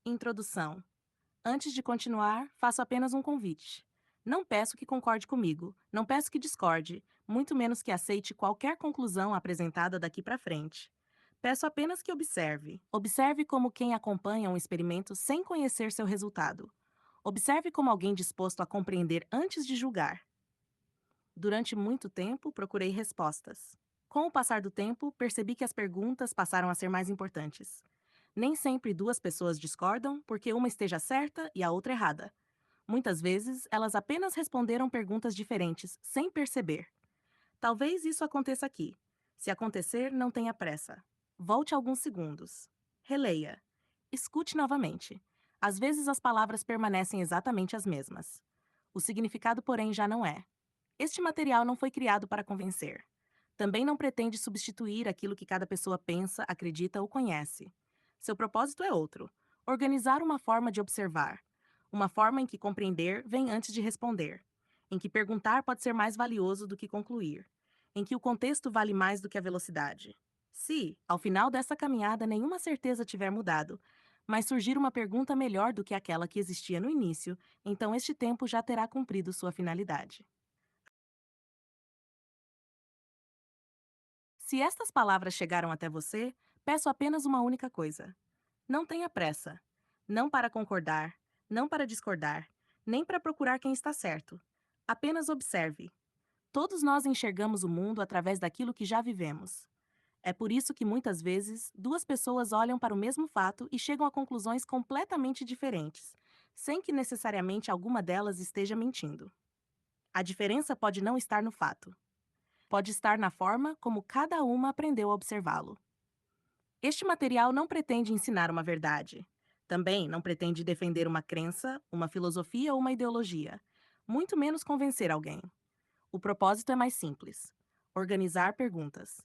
Introdução. Antes de continuar, faço apenas um convite. Não peço que concorde comigo, não peço que discorde, muito menos que aceite qualquer conclusão apresentada daqui para frente. Peço apenas que observe. Observe como quem acompanha um experimento sem conhecer seu resultado. Observe como alguém disposto a compreender antes de julgar. Durante muito tempo, procurei respostas. Com o passar do tempo, percebi que as perguntas passaram a ser mais importantes. Nem sempre duas pessoas discordam porque uma esteja certa e a outra errada. Muitas vezes, elas apenas responderam perguntas diferentes, sem perceber. Talvez isso aconteça aqui. Se acontecer, não tenha pressa. Volte alguns segundos. Releia. Escute novamente. Às vezes as palavras permanecem exatamente as mesmas. O significado, porém, já não é. Este material não foi criado para convencer. Também não pretende substituir aquilo que cada pessoa pensa, acredita ou conhece. Seu propósito é outro: organizar uma forma de observar, uma forma em que compreender vem antes de responder, em que perguntar pode ser mais valioso do que concluir, em que o contexto vale mais do que a velocidade. Se, ao final dessa caminhada, nenhuma certeza tiver mudado, mas surgir uma pergunta melhor do que aquela que existia no início, então este tempo já terá cumprido sua finalidade. Se estas palavras chegaram até você, peço apenas uma única coisa. Não tenha pressa. Não para concordar, não para discordar, nem para procurar quem está certo. Apenas observe. Todos nós enxergamos o mundo através daquilo que já vivemos. É por isso que muitas vezes duas pessoas olham para o mesmo fato e chegam a conclusões completamente diferentes, sem que necessariamente alguma delas esteja mentindo. A diferença pode não estar no fato. Pode estar na forma como cada uma aprendeu a observá-lo. Este material não pretende ensinar uma verdade. Também não pretende defender uma crença, uma filosofia ou uma ideologia, muito menos convencer alguém. O propósito é mais simples: organizar perguntas.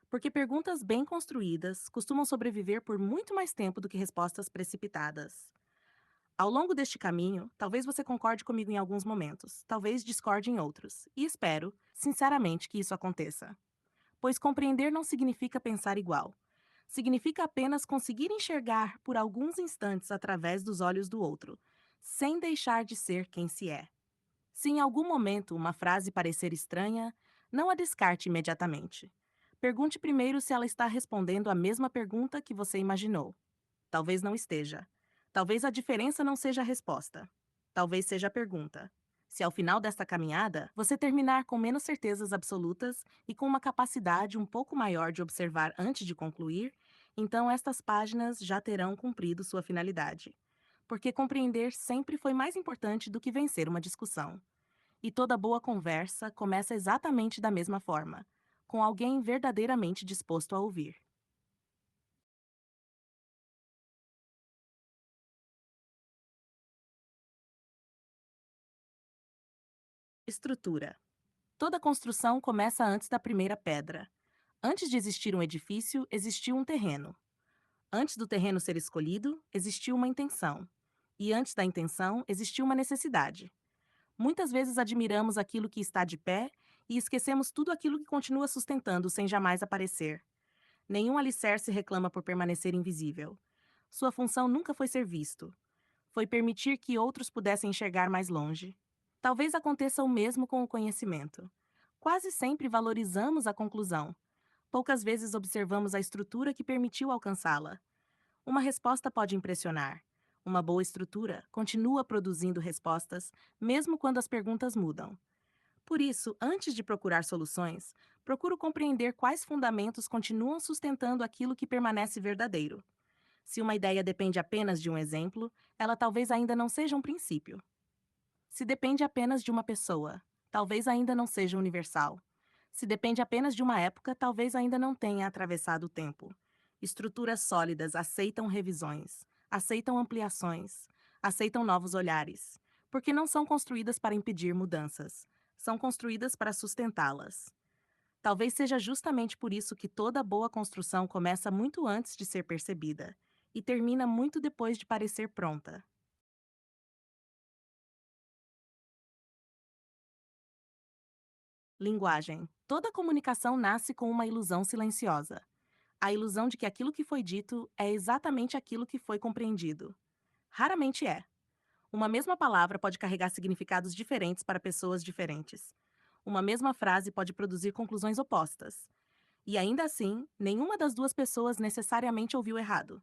Porque perguntas bem construídas costumam sobreviver por muito mais tempo do que respostas precipitadas. Ao longo deste caminho, talvez você concorde comigo em alguns momentos, talvez discorde em outros, e espero, sinceramente, que isso aconteça. Pois compreender não significa pensar igual. Significa apenas conseguir enxergar por alguns instantes através dos olhos do outro, sem deixar de ser quem se é. Se em algum momento uma frase parecer estranha, não a descarte imediatamente. Pergunte primeiro se ela está respondendo a mesma pergunta que você imaginou. Talvez não esteja. Talvez a diferença não seja a resposta. Talvez seja a pergunta. Se ao final desta caminhada você terminar com menos certezas absolutas e com uma capacidade um pouco maior de observar antes de concluir, então estas páginas já terão cumprido sua finalidade. Porque compreender sempre foi mais importante do que vencer uma discussão. E toda boa conversa começa exatamente da mesma forma, com alguém verdadeiramente disposto a ouvir. Estrutura. Toda construção começa antes da primeira pedra. Antes de existir um edifício, existiu um terreno. Antes do terreno ser escolhido, existiu uma intenção. E antes da intenção, existiu uma necessidade. Muitas vezes admiramos aquilo que está de pé e esquecemos tudo aquilo que continua sustentando sem jamais aparecer. Nenhum alicerce reclama por permanecer invisível. Sua função nunca foi ser visto. Foi permitir que outros pudessem enxergar mais longe. Talvez aconteça o mesmo com o conhecimento. Quase sempre valorizamos a conclusão. Poucas vezes observamos a estrutura que permitiu alcançá-la. Uma resposta pode impressionar. Uma boa estrutura continua produzindo respostas, mesmo quando as perguntas mudam. Por isso, antes de procurar soluções, procuro compreender quais fundamentos continuam sustentando aquilo que permanece verdadeiro. Se uma ideia depende apenas de um exemplo, ela talvez ainda não seja um princípio. Se depende apenas de uma pessoa, talvez ainda não seja universal. Se depende apenas de uma época, talvez ainda não tenha atravessado o tempo. Estruturas sólidas aceitam revisões, aceitam ampliações, aceitam novos olhares, porque não são construídas para impedir mudanças, são construídas para sustentá-las. Talvez seja justamente por isso que toda boa construção começa muito antes de ser percebida e termina muito depois de parecer pronta. Linguagem. Toda comunicação nasce com uma ilusão silenciosa. A ilusão de que aquilo que foi dito é exatamente aquilo que foi compreendido. Raramente é. Uma mesma palavra pode carregar significados diferentes para pessoas diferentes. Uma mesma frase pode produzir conclusões opostas. E ainda assim, nenhuma das duas pessoas necessariamente ouviu errado.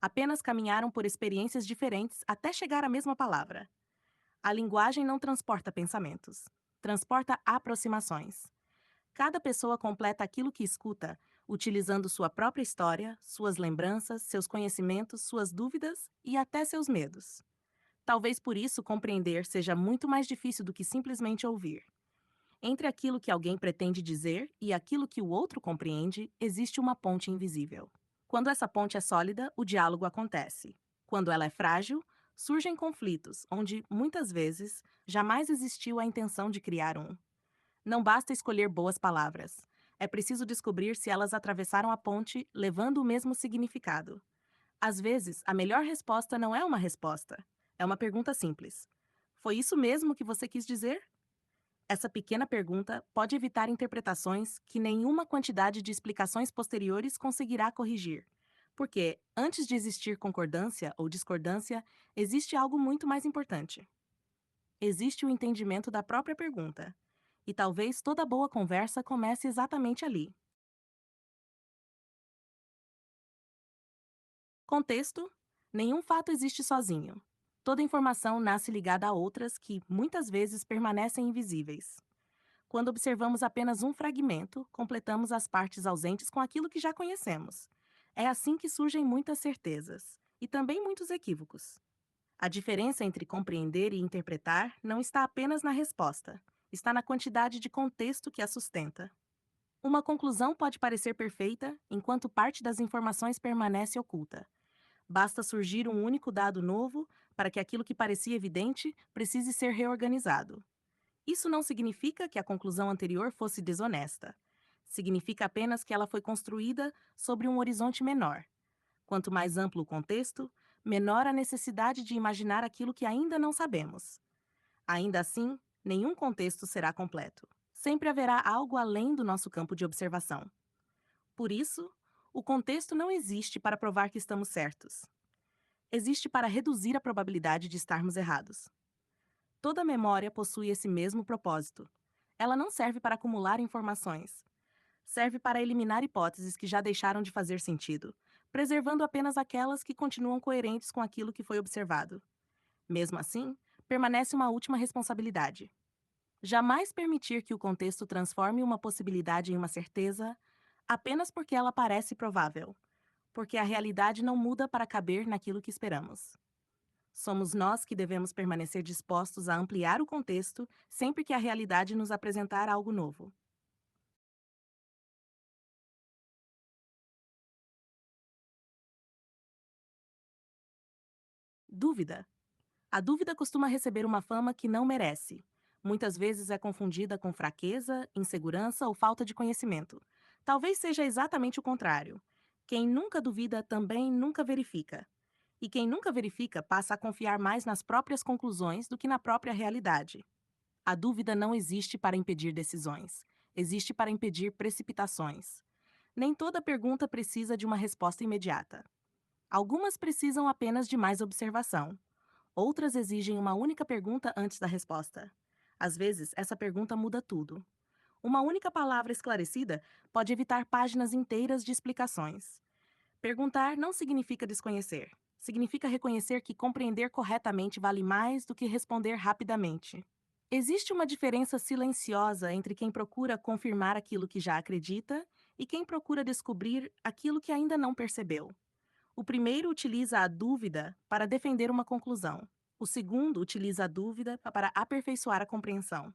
Apenas caminharam por experiências diferentes até chegar à mesma palavra. A linguagem não transporta pensamentos, transporta aproximações. Cada pessoa completa aquilo que escuta, utilizando sua própria história, suas lembranças, seus conhecimentos, suas dúvidas e até seus medos. Talvez por isso compreender seja muito mais difícil do que simplesmente ouvir. Entre aquilo que alguém pretende dizer e aquilo que o outro compreende, existe uma ponte invisível. Quando essa ponte é sólida, o diálogo acontece. Quando ela é frágil, surgem conflitos, onde, muitas vezes, jamais existiu a intenção de criar um. Não basta escolher boas palavras. É preciso descobrir se elas atravessaram a ponte levando o mesmo significado. Às vezes, a melhor resposta não é uma resposta, é uma pergunta simples. Foi isso mesmo que você quis dizer? Essa pequena pergunta pode evitar interpretações que nenhuma quantidade de explicações posteriores conseguirá corrigir. Porque, antes de existir concordância ou discordância, existe algo muito mais importante. Existe o entendimento da própria pergunta. E talvez toda boa conversa comece exatamente ali. Contexto: nenhum fato existe sozinho. Toda informação nasce ligada a outras que, muitas vezes, permanecem invisíveis. Quando observamos apenas um fragmento, completamos as partes ausentes com aquilo que já conhecemos. É assim que surgem muitas certezas e também muitos equívocos. A diferença entre compreender e interpretar não está apenas na resposta, está na quantidade de contexto que a sustenta. Uma conclusão pode parecer perfeita enquanto parte das informações permanece oculta. Basta surgir um único dado novo para que aquilo que parecia evidente precise ser reorganizado. Isso não significa que a conclusão anterior fosse desonesta. Significa apenas que ela foi construída sobre um horizonte menor. Quanto mais amplo o contexto, menor a necessidade de imaginar aquilo que ainda não sabemos. Ainda assim, nenhum contexto será completo. Sempre haverá algo além do nosso campo de observação. Por isso, o contexto não existe para provar que estamos certos. Existe para reduzir a probabilidade de estarmos errados. Toda memória possui esse mesmo propósito. Ela não serve para acumular informações. Serve para eliminar hipóteses que já deixaram de fazer sentido, preservando apenas aquelas que continuam coerentes com aquilo que foi observado. Mesmo assim, permanece uma última responsabilidade. Jamais permitir que o contexto transforme uma possibilidade em uma certeza apenas porque ela parece provável, porque a realidade não muda para caber naquilo que esperamos. Somos nós que devemos permanecer dispostos a ampliar o contexto sempre que a realidade nos apresentar algo novo. Dúvida. A dúvida costuma receber uma fama que não merece. Muitas vezes é confundida com fraqueza, insegurança ou falta de conhecimento. Talvez seja exatamente o contrário. Quem nunca duvida também nunca verifica. E quem nunca verifica passa a confiar mais nas próprias conclusões do que na própria realidade. A dúvida não existe para impedir decisões. Existe para impedir precipitações. Nem toda pergunta precisa de uma resposta imediata. Algumas precisam apenas de mais observação. Outras exigem uma única pergunta antes da resposta. Às vezes, essa pergunta muda tudo. Uma única palavra esclarecida pode evitar páginas inteiras de explicações. Perguntar não significa desconhecer. Significa reconhecer que compreender corretamente vale mais do que responder rapidamente. Existe uma diferença silenciosa entre quem procura confirmar aquilo que já acredita e quem procura descobrir aquilo que ainda não percebeu. O primeiro utiliza a dúvida para defender uma conclusão. O segundo utiliza a dúvida para aperfeiçoar a compreensão.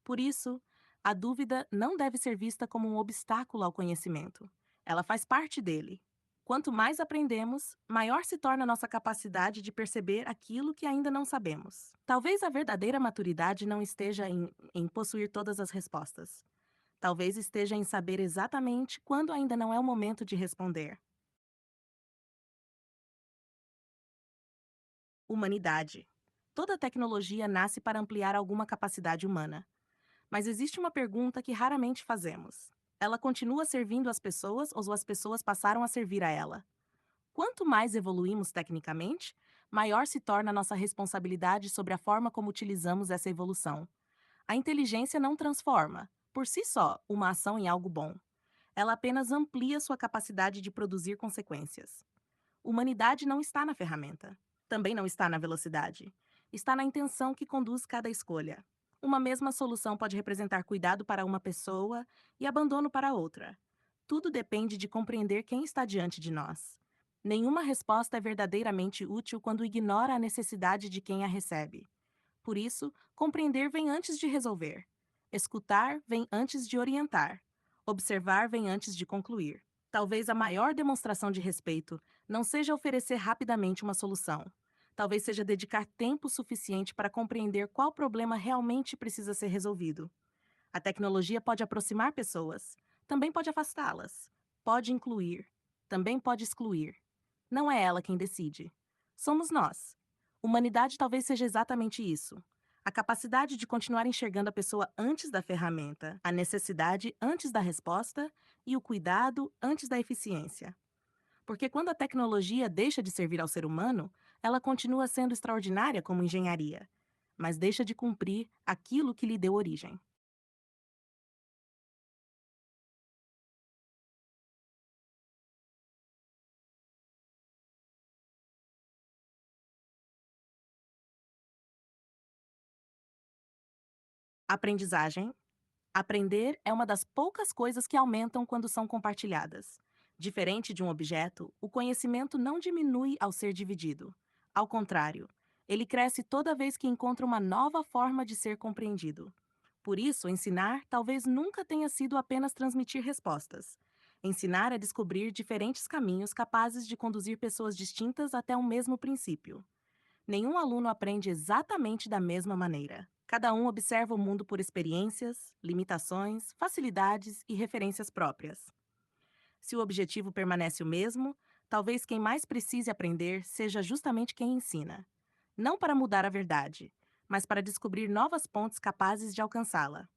Por isso, a dúvida não deve ser vista como um obstáculo ao conhecimento. Ela faz parte dele. Quanto mais aprendemos, maior se torna a nossa capacidade de perceber aquilo que ainda não sabemos. Talvez a verdadeira maturidade não esteja em possuir todas as respostas. Talvez esteja em saber exatamente quando ainda não é o momento de responder. Humanidade. Toda tecnologia nasce para ampliar alguma capacidade humana. Mas existe uma pergunta que raramente fazemos. Ela continua servindo as pessoas ou as pessoas passaram a servir a ela? Quanto mais evoluímos tecnicamente, maior se torna a nossa responsabilidade sobre a forma como utilizamos essa evolução. A inteligência não transforma, por si só, uma ação em algo bom. Ela apenas amplia sua capacidade de produzir consequências. Humanidade não está na ferramenta. Também não está na velocidade. Está na intenção que conduz cada escolha. Uma mesma solução pode representar cuidado para uma pessoa e abandono para outra. Tudo depende de compreender quem está diante de nós. Nenhuma resposta é verdadeiramente útil quando ignora a necessidade de quem a recebe. Por isso, compreender vem antes de resolver. Escutar vem antes de orientar. Observar vem antes de concluir. Talvez a maior demonstração de respeito não seja oferecer rapidamente uma solução. Talvez seja dedicar tempo suficiente para compreender qual problema realmente precisa ser resolvido. A tecnologia pode aproximar pessoas, também pode afastá-las. Pode incluir, também pode excluir. Não é ela quem decide. Somos nós. Humanidade talvez seja exatamente isso. A capacidade de continuar enxergando a pessoa antes da ferramenta, a necessidade antes da resposta e o cuidado antes da eficiência. Porque quando a tecnologia deixa de servir ao ser humano, ela continua sendo extraordinária como engenharia, mas deixa de cumprir aquilo que lhe deu origem. Aprendizagem. Aprender é uma das poucas coisas que aumentam quando são compartilhadas. Diferente de um objeto, o conhecimento não diminui ao ser dividido. Ao contrário, ele cresce toda vez que encontra uma nova forma de ser compreendido. Por isso, ensinar talvez nunca tenha sido apenas transmitir respostas. Ensinar é descobrir diferentes caminhos capazes de conduzir pessoas distintas até um mesmo princípio. Nenhum aluno aprende exatamente da mesma maneira. Cada um observa o mundo por experiências, limitações, facilidades e referências próprias. Se o objetivo permanece o mesmo, talvez quem mais precise aprender seja justamente quem ensina. Não para mudar a verdade, mas para descobrir novas pontes capazes de alcançá-la.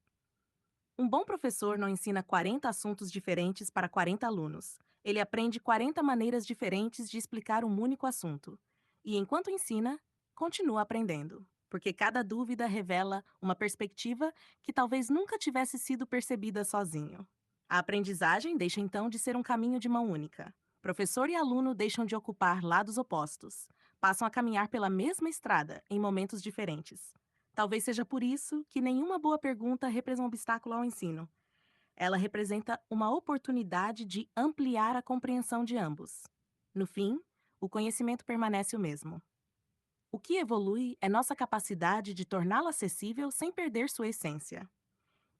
Um bom professor não ensina 40 assuntos diferentes para 40 alunos. Ele aprende 40 maneiras diferentes de explicar um único assunto. E enquanto ensina, continua aprendendo. Porque cada dúvida revela uma perspectiva que talvez nunca tivesse sido percebida sozinho. A aprendizagem deixa então de ser um caminho de mão única. Professor e aluno deixam de ocupar lados opostos. Passam a caminhar pela mesma estrada, em momentos diferentes. Talvez seja por isso que nenhuma boa pergunta representa um obstáculo ao ensino. Ela representa uma oportunidade de ampliar a compreensão de ambos. No fim, o conhecimento permanece o mesmo. O que evolui é nossa capacidade de torná-lo acessível sem perder sua essência.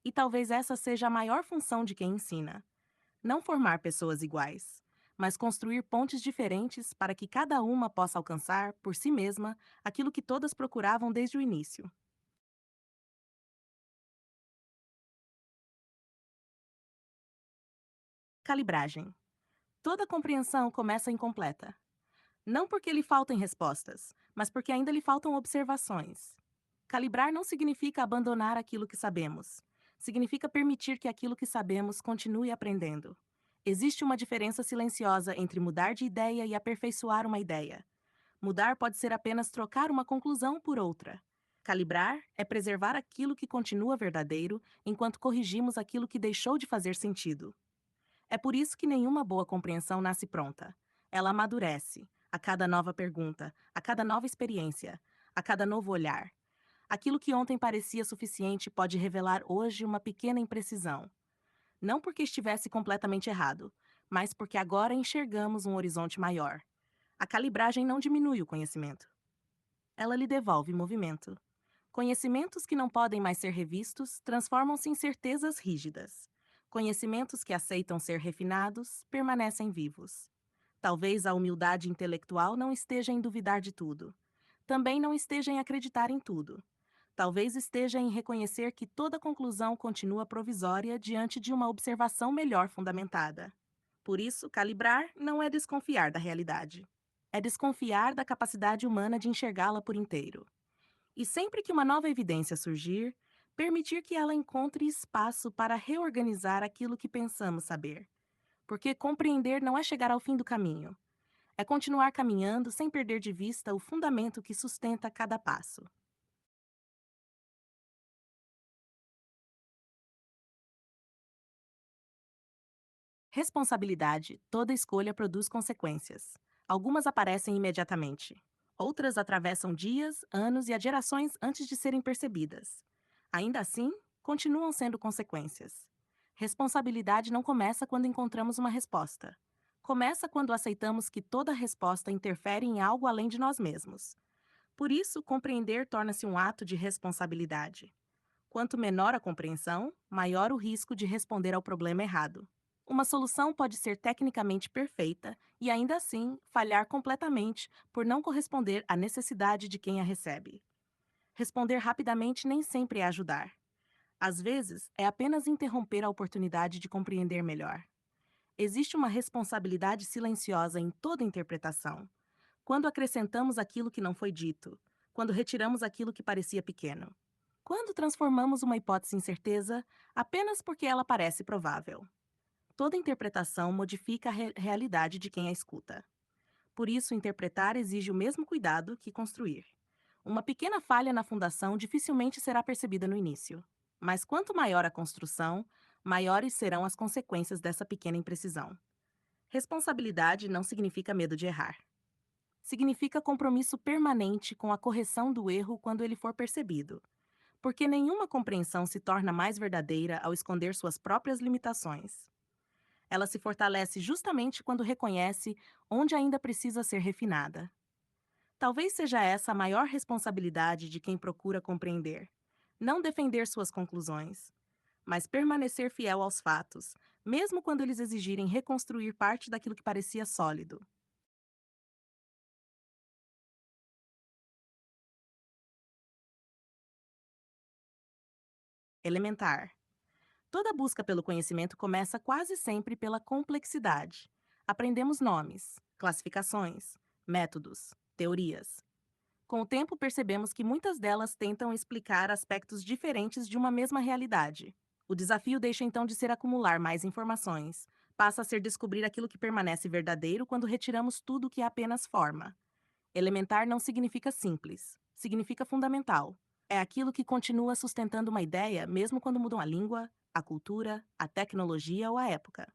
E talvez essa seja a maior função de quem ensina: não formar pessoas iguais, mas construir pontes diferentes para que cada uma possa alcançar, por si mesma, aquilo que todas procuravam desde o início. Calibragem. Toda compreensão começa incompleta. Não porque lhe faltem respostas, mas porque ainda lhe faltam observações. Calibrar não significa abandonar aquilo que sabemos. Significa permitir que aquilo que sabemos continue aprendendo. Existe uma diferença silenciosa entre mudar de ideia e aperfeiçoar uma ideia. Mudar pode ser apenas trocar uma conclusão por outra. Calibrar é preservar aquilo que continua verdadeiro enquanto corrigimos aquilo que deixou de fazer sentido. É por isso que nenhuma boa compreensão nasce pronta. Ela amadurece, a cada nova pergunta, a cada nova experiência, a cada novo olhar. Aquilo que ontem parecia suficiente pode revelar hoje uma pequena imprecisão. Não porque estivesse completamente errado, mas porque agora enxergamos um horizonte maior. A calibragem não diminui o conhecimento. Ela lhe devolve movimento. Conhecimentos que não podem mais ser revistos transformam-se em certezas rígidas. Conhecimentos que aceitam ser refinados permanecem vivos. Talvez a humildade intelectual não esteja em duvidar de tudo. Também não esteja em acreditar em tudo. Talvez esteja em reconhecer que toda conclusão continua provisória diante de uma observação melhor fundamentada. Por isso, calibrar não é desconfiar da realidade. É desconfiar da capacidade humana de enxergá-la por inteiro. E sempre que uma nova evidência surgir, permitir que ela encontre espaço para reorganizar aquilo que pensamos saber. Porque compreender não é chegar ao fim do caminho, É continuar caminhando sem perder de vista o fundamento que sustenta cada passo. Responsabilidade: toda escolha produz consequências. Algumas aparecem imediatamente. Outras atravessam dias, anos e a gerações antes de serem percebidas. Ainda assim, continuam sendo consequências. Responsabilidade não começa quando encontramos uma resposta. Começa quando aceitamos que toda resposta interfere em algo além de nós mesmos. Por isso, compreender torna-se um ato de responsabilidade. Quanto menor a compreensão, maior o risco de responder ao problema errado. Uma solução pode ser tecnicamente perfeita e ainda assim falhar completamente por não corresponder à necessidade de quem a recebe. Responder rapidamente nem sempre é ajudar. Às vezes, é apenas interromper a oportunidade de compreender melhor. Existe uma responsabilidade silenciosa em toda interpretação. Quando acrescentamos aquilo que não foi dito, quando retiramos aquilo que parecia pequeno, quando transformamos uma hipótese em certeza apenas porque ela parece provável. Toda interpretação modifica a realidade de quem a escuta. Por isso, interpretar exige o mesmo cuidado que construir. Uma pequena falha na fundação dificilmente será percebida no início. Mas quanto maior a construção, maiores serão as consequências dessa pequena imprecisão. Responsabilidade não significa medo de errar. Significa compromisso permanente com a correção do erro quando ele for percebido. Porque nenhuma compreensão se torna mais verdadeira ao esconder suas próprias limitações. Ela se fortalece justamente quando reconhece onde ainda precisa ser refinada. Talvez seja essa a maior responsabilidade de quem procura compreender. Não defender suas conclusões, mas permanecer fiel aos fatos, mesmo quando eles exigirem reconstruir parte daquilo que parecia sólido. Elementar. Toda busca pelo conhecimento começa quase sempre pela complexidade. Aprendemos nomes, classificações, métodos, teorias. Com o tempo, percebemos que muitas delas tentam explicar aspectos diferentes de uma mesma realidade. O desafio deixa então de ser acumular mais informações, passa a ser descobrir aquilo que permanece verdadeiro quando retiramos tudo que é apenas forma. Elementar não significa simples, significa fundamental. É aquilo que continua sustentando uma ideia mesmo quando mudam a língua, a cultura, a tecnologia ou a época.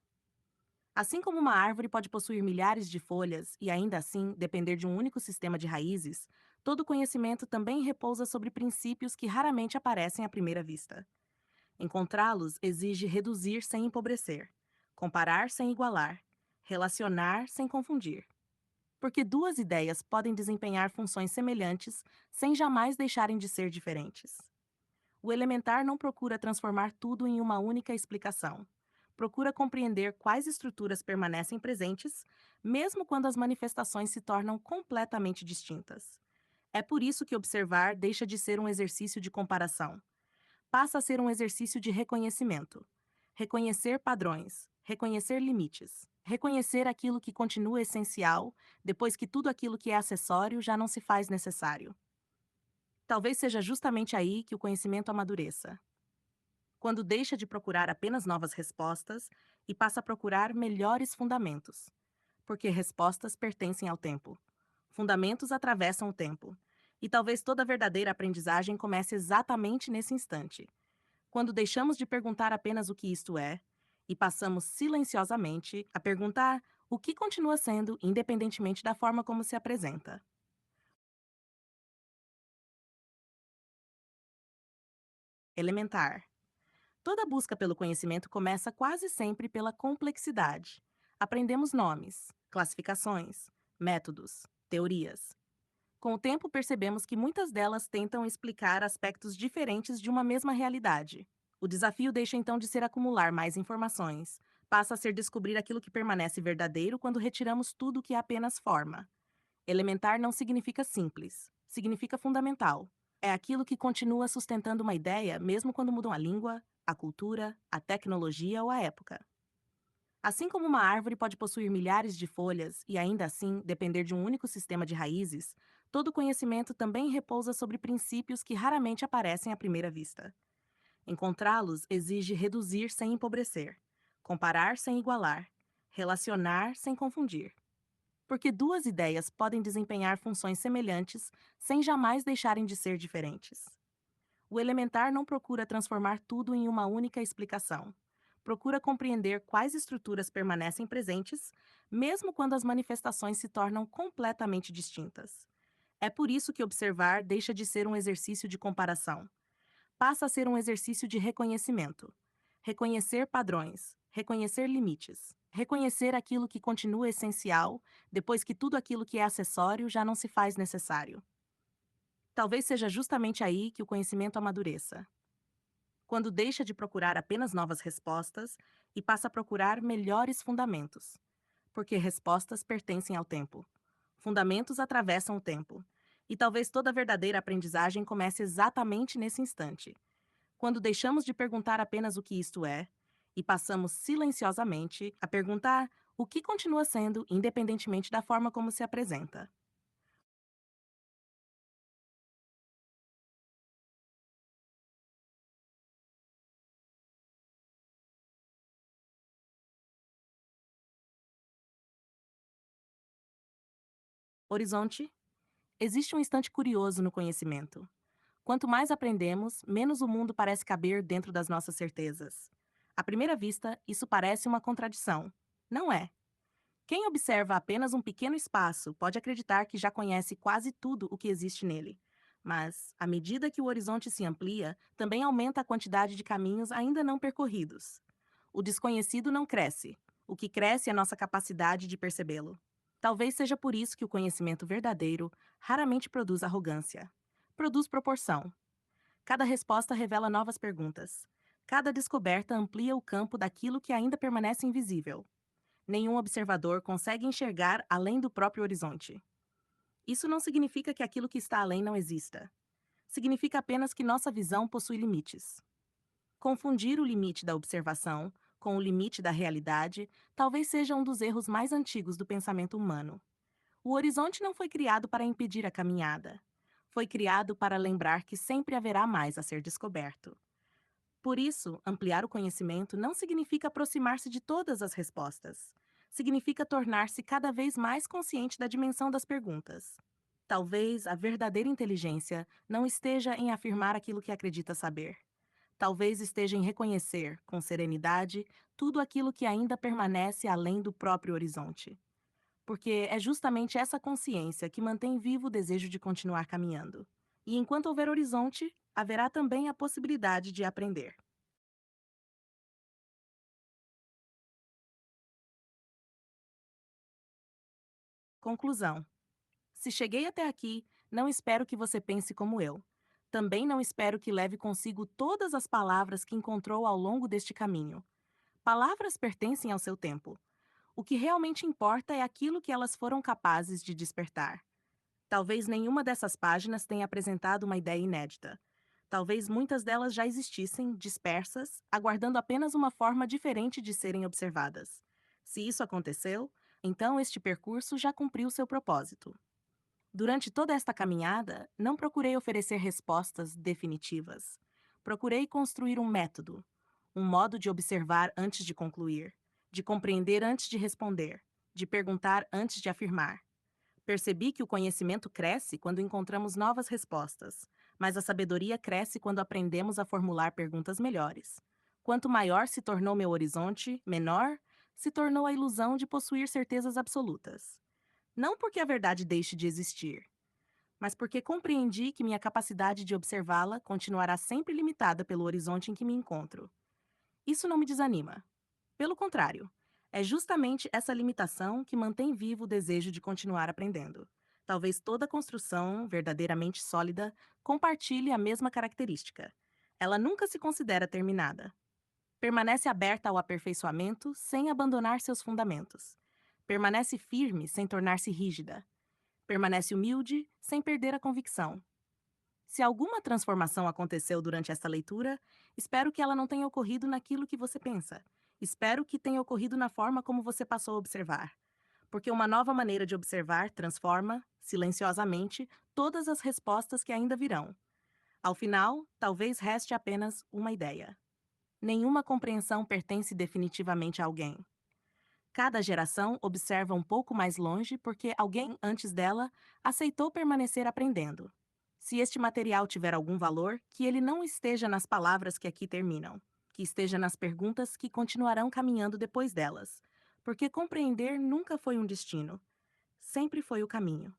Assim como uma árvore pode possuir milhares de folhas e ainda assim depender de um único sistema de raízes, todo conhecimento também repousa sobre princípios que raramente aparecem à primeira vista. Encontrá-los exige reduzir sem empobrecer, comparar sem igualar, relacionar sem confundir. Porque duas ideias podem desempenhar funções semelhantes sem jamais deixarem de ser diferentes. O elementar não procura transformar tudo em uma única explicação. Procura compreender quais estruturas permanecem presentes, mesmo quando as manifestações se tornam completamente distintas. É por isso que observar deixa de ser um exercício de comparação. Passa a ser um exercício de reconhecimento. Reconhecer padrões, reconhecer limites, reconhecer aquilo que continua essencial, depois que tudo aquilo que é acessório já não se faz necessário. Talvez seja justamente aí que o conhecimento amadureça. Quando deixa de procurar apenas novas respostas e passa a procurar melhores fundamentos. Porque respostas pertencem ao tempo. Fundamentos atravessam o tempo. E talvez toda verdadeira aprendizagem comece exatamente nesse instante, quando deixamos de perguntar apenas o que isto é e passamos silenciosamente a perguntar o que continua sendo, independentemente da forma como se apresenta. Elementar. Toda busca pelo conhecimento começa quase sempre pela complexidade. Aprendemos nomes, classificações, métodos, teorias. Com o tempo, percebemos que muitas delas tentam explicar aspectos diferentes de uma mesma realidade. O desafio deixa então de ser acumular mais informações, passa a ser descobrir aquilo que permanece verdadeiro quando retiramos tudo que é apenas forma. Elementar não significa simples, significa fundamental. É aquilo que continua sustentando uma ideia mesmo quando mudam a língua, a cultura, a tecnologia ou a época. Assim como uma árvore pode possuir milhares de folhas e ainda assim depender de um único sistema de raízes, todo conhecimento também repousa sobre princípios que raramente aparecem à primeira vista. Encontrá-los exige reduzir sem empobrecer, comparar sem igualar, relacionar sem confundir. porque duas ideias podem desempenhar funções semelhantes sem jamais deixarem de ser diferentes. O elementar não procura transformar tudo em uma única explicação. Procura compreender quais estruturas permanecem presentes, mesmo quando as manifestações se tornam completamente distintas. É por isso que observar deixa de ser um exercício de comparação. Passa a ser um exercício de reconhecimento. Reconhecer padrões, reconhecer limites, reconhecer aquilo que continua essencial, depois que tudo aquilo que é acessório já não se faz necessário. Talvez seja justamente aí que o conhecimento amadureça, quando deixa de procurar apenas novas respostas e passa a procurar melhores fundamentos, porque respostas pertencem ao tempo. Fundamentos atravessam o tempo. E talvez toda verdadeira aprendizagem comece exatamente nesse instante, quando deixamos de perguntar apenas o que isto é e passamos silenciosamente a perguntar o que continua sendo, independentemente da forma como se apresenta. Horizonte. Existe um instante curioso no conhecimento. Quanto mais aprendemos, menos o mundo parece caber dentro das nossas certezas. À primeira vista, isso parece uma contradição. Não é. Quem observa apenas um pequeno espaço pode acreditar que já conhece quase tudo o que existe nele. Mas, à medida que o horizonte se amplia, também aumenta a quantidade de caminhos ainda não percorridos. O desconhecido não cresce. O que cresce é nossa capacidade de percebê-lo. Talvez seja por isso que o conhecimento verdadeiro raramente produz arrogância. Produz proporção. Cada resposta revela novas perguntas. Cada descoberta amplia o campo daquilo que ainda permanece invisível. Nenhum observador consegue enxergar além do próprio horizonte. Isso não significa que aquilo que está além não exista. Significa apenas que nossa visão possui limites. Confundir o limite da observação com o limite da realidade talvez seja um dos erros mais antigos do pensamento humano. O horizonte não foi criado para impedir a caminhada. Foi criado para lembrar que sempre haverá mais a ser descoberto. Por isso, ampliar o conhecimento não significa aproximar-se de todas as respostas. Significa tornar-se cada vez mais consciente da dimensão das perguntas. Talvez a verdadeira inteligência não esteja em afirmar aquilo que acredita saber. Talvez esteja em reconhecer, com serenidade, tudo aquilo que ainda permanece além do próprio horizonte. Porque é justamente essa consciência que mantém vivo o desejo de continuar caminhando. E enquanto houver horizonte, haverá também a possibilidade de aprender. Conclusão. Se cheguei até aqui, não espero que você pense como eu. Também não espero que leve consigo todas as palavras que encontrou ao longo deste caminho. Palavras pertencem ao seu tempo. O que realmente importa é aquilo que elas foram capazes de despertar. Talvez nenhuma dessas páginas tenha apresentado uma ideia inédita. Talvez muitas delas já existissem, dispersas, aguardando apenas uma forma diferente de serem observadas. Se isso aconteceu, então este percurso já cumpriu seu propósito. Durante toda esta caminhada, não procurei oferecer respostas definitivas. Procurei construir um método, um modo de observar antes de concluir, de compreender antes de responder, de perguntar antes de afirmar. Percebi que o conhecimento cresce quando encontramos novas respostas, mas a sabedoria cresce quando aprendemos a formular perguntas melhores. Quanto maior se tornou meu horizonte, menor se tornou a ilusão de possuir certezas absolutas. Não porque a verdade deixe de existir, mas porque compreendi que minha capacidade de observá-la continuará sempre limitada pelo horizonte em que me encontro. Isso não me desanima. Pelo contrário, é justamente essa limitação que mantém vivo o desejo de continuar aprendendo. Talvez toda construção verdadeiramente sólida compartilhe a mesma característica. Ela nunca se considera terminada. Permanece aberta ao aperfeiçoamento sem abandonar seus fundamentos. Permanece firme sem tornar-se rígida. Permanece humilde sem perder a convicção. Se alguma transformação aconteceu durante esta leitura, espero que ela não tenha ocorrido naquilo que você pensa. Espero que tenha ocorrido na forma como você passou a observar. Porque uma nova maneira de observar transforma, silenciosamente, todas as respostas que ainda virão. Ao final, talvez reste apenas uma ideia. Nenhuma compreensão pertence definitivamente a alguém. Cada geração observa um pouco mais longe porque alguém antes dela aceitou permanecer aprendendo. Se este material tiver algum valor, que ele não esteja nas palavras que aqui terminam, que esteja nas perguntas que continuarão caminhando depois delas, porque compreender nunca foi um destino, sempre foi o caminho.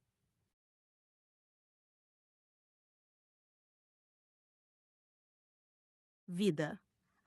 Vida.